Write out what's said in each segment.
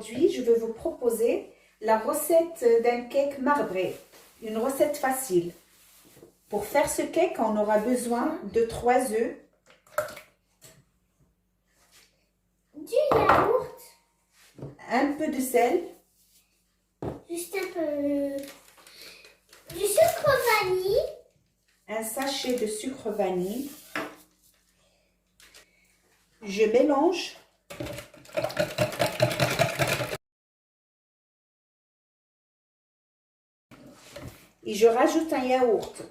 Aujourd'hui, je vais vous proposer la recette d'un cake marbré, une recette facile. Pour faire ce cake, on aura besoin de 3 œufs, du yaourt, un peu de sel, juste un peu du sucre vanille, un sachet de sucre vanille. Je mélange. Et je rajoute un yaourt.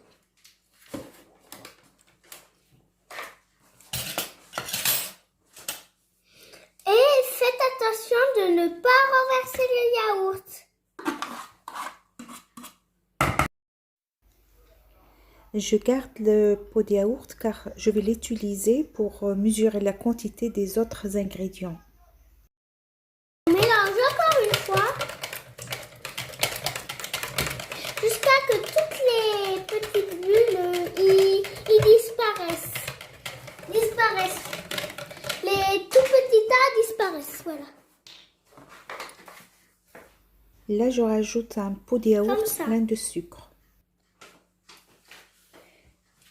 et faites attention de ne pas renverser le yaourt. Je garde le pot de yaourt car je vais l'utiliser pour mesurer la quantité des autres ingrédients. On mélange encore une fois jusqu'à que toutes les petites bulles y disparaissent. Les tout petits tas disparaissent, voilà. Là, je rajoute un pot de yaourt plein de sucre.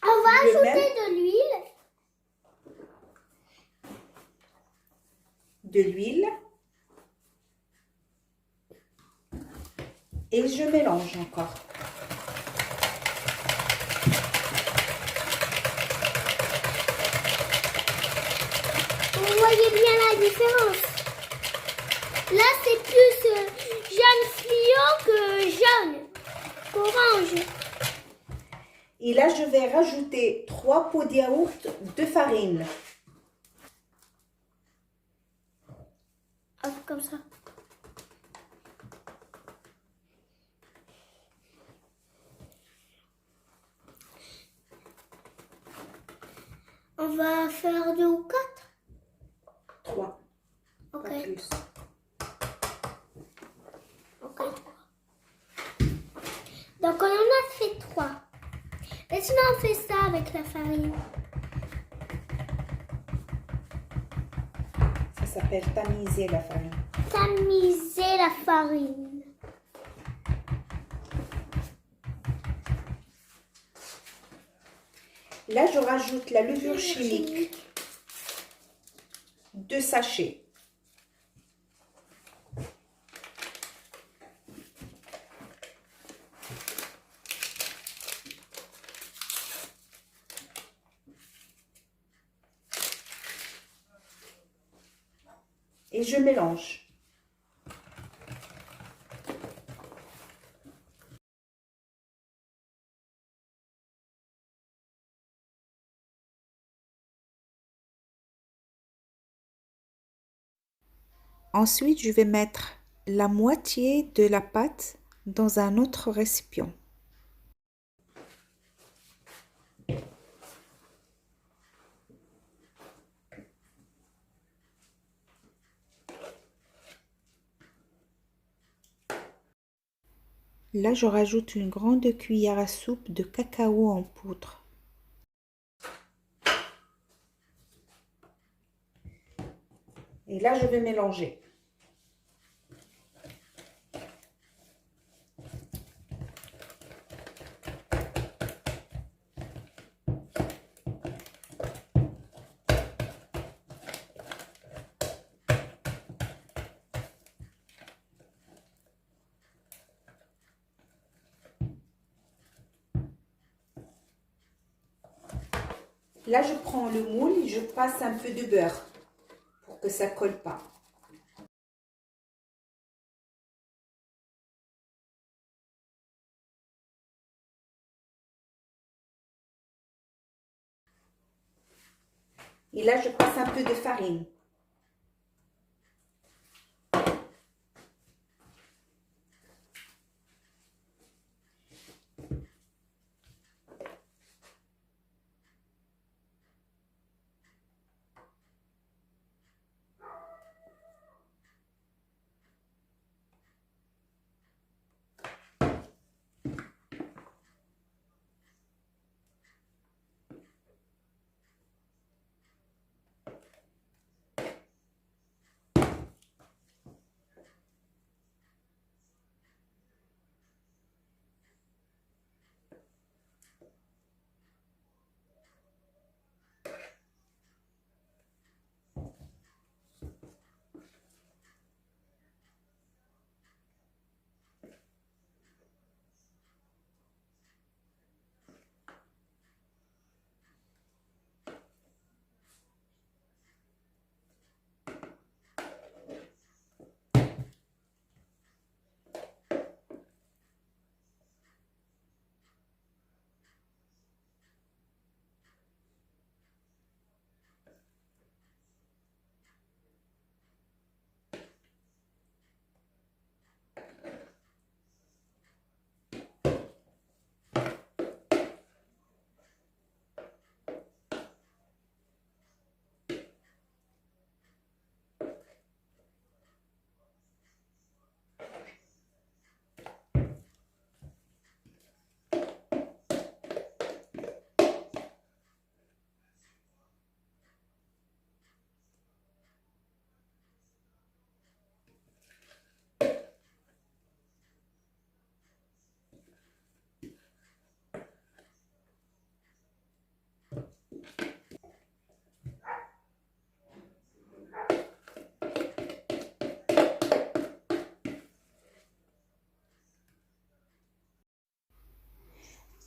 On va ajouter de l'huile et je mélange encore. Vous voyez bien la différence. Là, c'est plus jaune fluo que jaune, orange. Et là, je vais rajouter 3 pots de yaourt de farine. Hop, comme ça. On va faire 2 ou 4? 3. Ok. Pas plus. Ok. Donc, on en a fait 3. Maintenant, on fait ça avec la farine. Ça s'appelle tamiser la farine. Tamiser la farine. Là, je rajoute la levure chimique. 2 sachets. Et je mélange. Ensuite, je vais mettre la moitié de la pâte dans un autre récipient. Là, je rajoute une grande cuillère à soupe de cacao en poudre. Et là, je vais mélanger. Là, je prends le moule et je passe un peu de beurre pour que ça ne colle pas. Et là, je passe un peu de farine.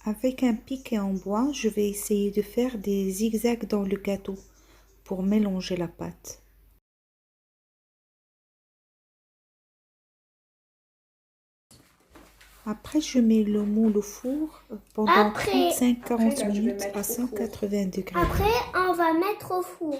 Avec un piquet en bois, je vais essayer de faire des zigzags dans le gâteau pour mélanger la pâte. Après, je mets le moule au four pendant Après. 35-40 Après, là, je vais minutes mettre à au four. 180 degrés. Après, on va mettre au four.